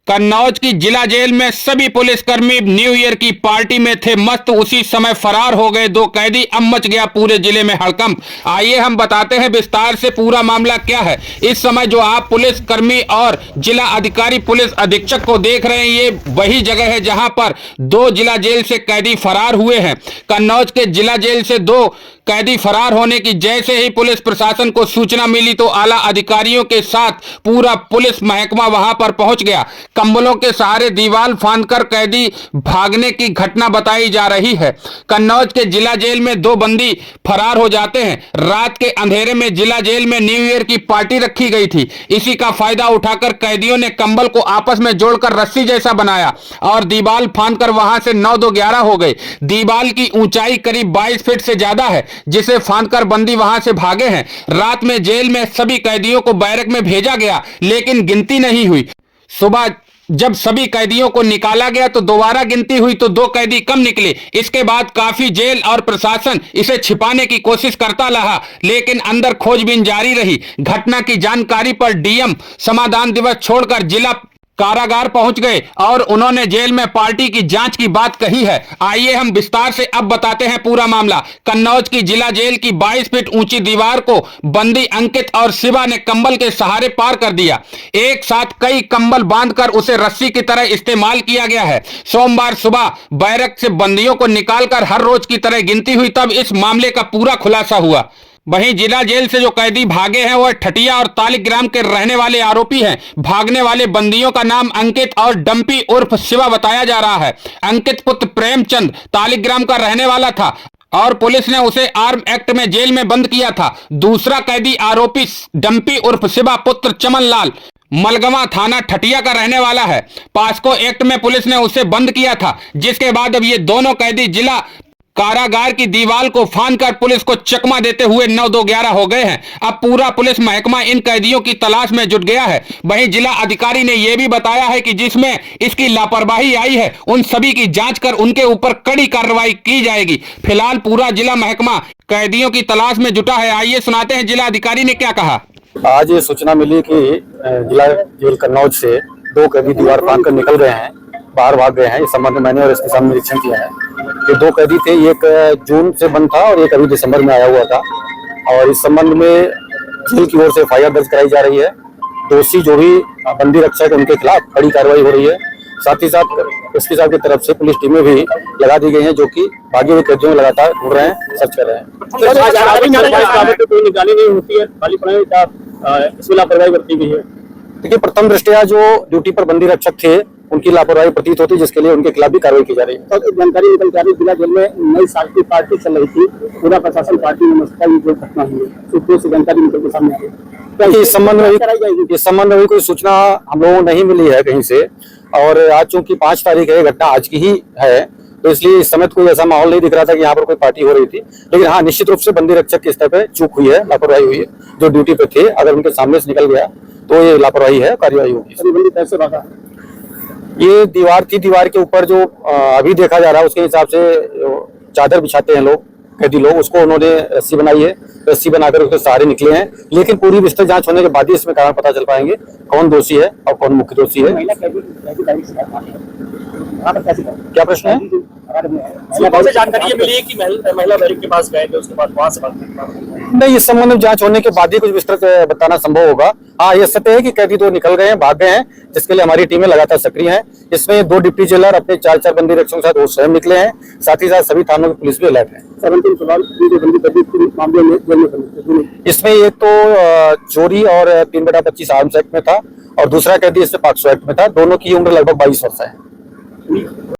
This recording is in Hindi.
कन्नौज की जिला जेल में सभी पुलिसकर्मी न्यू ईयर की पार्टी में थे मस्त। उसी समय फरार हो गए दो कैदी। अब मच गया पूरे जिले में हड़कंप। आइए हम बताते हैं विस्तार से पूरा मामला क्या है। इस समय जो आप पुलिसकर्मी और जिला अधिकारी पुलिस अधीक्षक को देख रहे हैं, ये वही जगह है जहां पर दो जिला जेल से कैदी फरार हुए हैं। कन्नौज के जिला जेल से दो कैदी फरार होने की जैसे ही पुलिस प्रशासन को सूचना मिली तो आला अधिकारियों के साथ पूरा पुलिस महकमा वहां पर पहुंच गया। कंबलों के सहारे दीवार फांदकर कैदी भागने की घटना बताई जा रही है। कन्नौज के जिला जेल में दो बंदी फरार हो जाते हैं। रात के अंधेरे में जिला जेल में न्यू ईयर की पार्टी रखी गई थी। इसी का फायदा उठाकर कैदियों ने कंबल को आपस में जोड़कर रस्सी जैसा बनाया और दीवार फांदकर वहां से 9-2-11 हो गए। दीवार की ऊंचाई करीब 22 फीट से ज्यादा है, जिसे फांदकर बंदी वहां से भागे हैं। रात में जेल में सभी कैदियों को बैरक में भेजा गया, लेकिन गिनती नहीं हुई। सुबह जब सभी कैदियों को निकाला गया तो दोबारा गिनती हुई तो दो कैदी कम निकले। इसके बाद काफी जेल और प्रशासन इसे छिपाने की कोशिश करता रहा, लेकिन अंदर खोजबीन जारी रही। घटना की जानकारी पर डीएम समाधान दिवस छोड़कर जिला कारागार पहुंच गए और उन्होंने जेल में पार्टी की जांच की बात कही है। आइए हम विस्तार से अब बताते हैं पूरा मामला। कन्नौज की जिला जेल की 22 फीट ऊंची दीवार को बंदी अंकित और शिवा ने कंबल के सहारे पार कर दिया। एक साथ कई कंबल बांधकर उसे रस्सी की तरह इस्तेमाल किया गया है। सोमवार सुबह बैरक से बंदियों को निकालकर हर रोज की तरह गिनती हुई, तब इस मामले का पूरा खुलासा हुआ। वहीं जिला जेल से जो कैदी भागे हैं वह ठटिया और तालिग्राम के रहने वाले आरोपी हैं। भागने वाले बंदियों का नाम अंकित और डंपी उर्फ शिवा बताया जा रहा है। अंकित पुत्र प्रेमचंद तालिग्राम का रहने वाला था और पुलिस ने उसे आर्म एक्ट में जेल में बंद किया था। दूसरा कैदी आरोपी डंपी उर्फ शिवा पुत्र चमनलाल मलगवा थाना ठटिया का रहने वाला है। पास्को एक्ट में पुलिस ने उसे बंद किया था, जिसके बाद अब ये दोनों कैदी जिला कारागार की दीवार को फांदकर पुलिस को चकमा देते हुए 9-2-11 हो गए हैं। अब पूरा पुलिस महकमा इन कैदियों की तलाश में जुट गया है। वहीं जिला अधिकारी ने यह भी बताया है कि जिसमें इसकी लापरवाही आई है उन सभी की जांच कर उनके ऊपर कड़ी कार्रवाई की जाएगी। फिलहाल पूरा जिला महकमा कैदियों की तलाश में जुटा है। आइए सुनाते हैं जिला अधिकारी ने क्या कहा। आज ये सूचना मिली कि जिला जेल कन्नौज से दो कैदी दीवार फांदकर निकल गए हैं, बाहर भाग गए हैं। इस संबंध में मैंने और इसके सामने निरीक्षण किया है। ये दो कैदी थे, एक जून से बंद था और एक अभी दिसंबर में आया हुआ था। और इस संबंध में जेल की ओर से एफआईआर दर्ज कराई जा रही है। दोषी जो भी बंदी रक्षक है उनके खिलाफ कड़ी कार्रवाई हो रही है। साथ ही साथ एसपी साहब की तरफ से पुलिस टीमें भी लगा दी गई हैं, जो कि भागे हुए कैदियों में लगातार ढूंढ रहे हैं, सर्च कर रहे हैं। देखिए, प्रथम दृष्टया जो ड्यूटी पर बंदी रक्षक थे उनकी लापरवाही प्रतीत होती, जिसके लिए उनके खिलाफ भी कार्रवाई की जा रही है। तो जानकारी निकल जा रही है, जिला जेल में नई साल की पार्टी चल रही थी, पूरा प्रशासन पार्टी में मस्त था। ये जो घटना हुई है सूत्रों से जानकारी निकल के सामने आई है। इस संबंध में कोई सूचना हम लोगों को नहीं मिली है कहीं से। और आज चूंकि 5 तारीख है, घटना आज की ही है, तो इसलिए इस समय कोई ऐसा माहौल नहीं दिख रहा था कि यहाँ पर कोई पार्टी हो रही थी। लेकिन हाँ, निश्चित रूप से बंदी रक्षक के स्तर पे चूक हुई है, लापरवाही हुई है। जो ड्यूटी पे थे, अगर उनके सामने से निकल गया तो ये लापरवाही है, कार्रवाई होगी। कैसे भागा? ये दीवार थी, दीवार के ऊपर जो अभी देखा जा रहा है उसके हिसाब से चादर बिछाते हैं लोग, कैदी लोग, उसको उन्होंने रस्सी बनाई है। रस्सी बनाकर उसके सहारे निकले हैं। लेकिन पूरी विस्तृत जांच होने के बाद ही इसमें कारण पता चल पाएंगे कौन दोषी है और कौन मुख्य दोषी है। क्या प्रश्न है? जानकारी मिली है कि महिला बैरिक के पास गए थे, उसके बाद वहां से नहीं, इस संबंध में जांच होने के बाद ही कुछ विस्तृत बताना संभव होगा। हाँ, ये सत्य है कि कैदी तो निकल गए हैं, भाग गए हैं, जिसके लिए हमारी टीमें लगातार सक्रिय हैं। इसमें 2 डिप्टी जेलर अपने 4 बंदी रक्षकों के साथ वो स्वयं निकले हैं। साथ ही साथ सभी थानों की पुलिस भी अलर्ट है। इसमें एक तो चोरी और 3/25 आर्म्स एक्ट में था और दूसरा कैदी इससे 500 एक्ट में था। दोनों की उम्र लगभग 22 वर्ष है।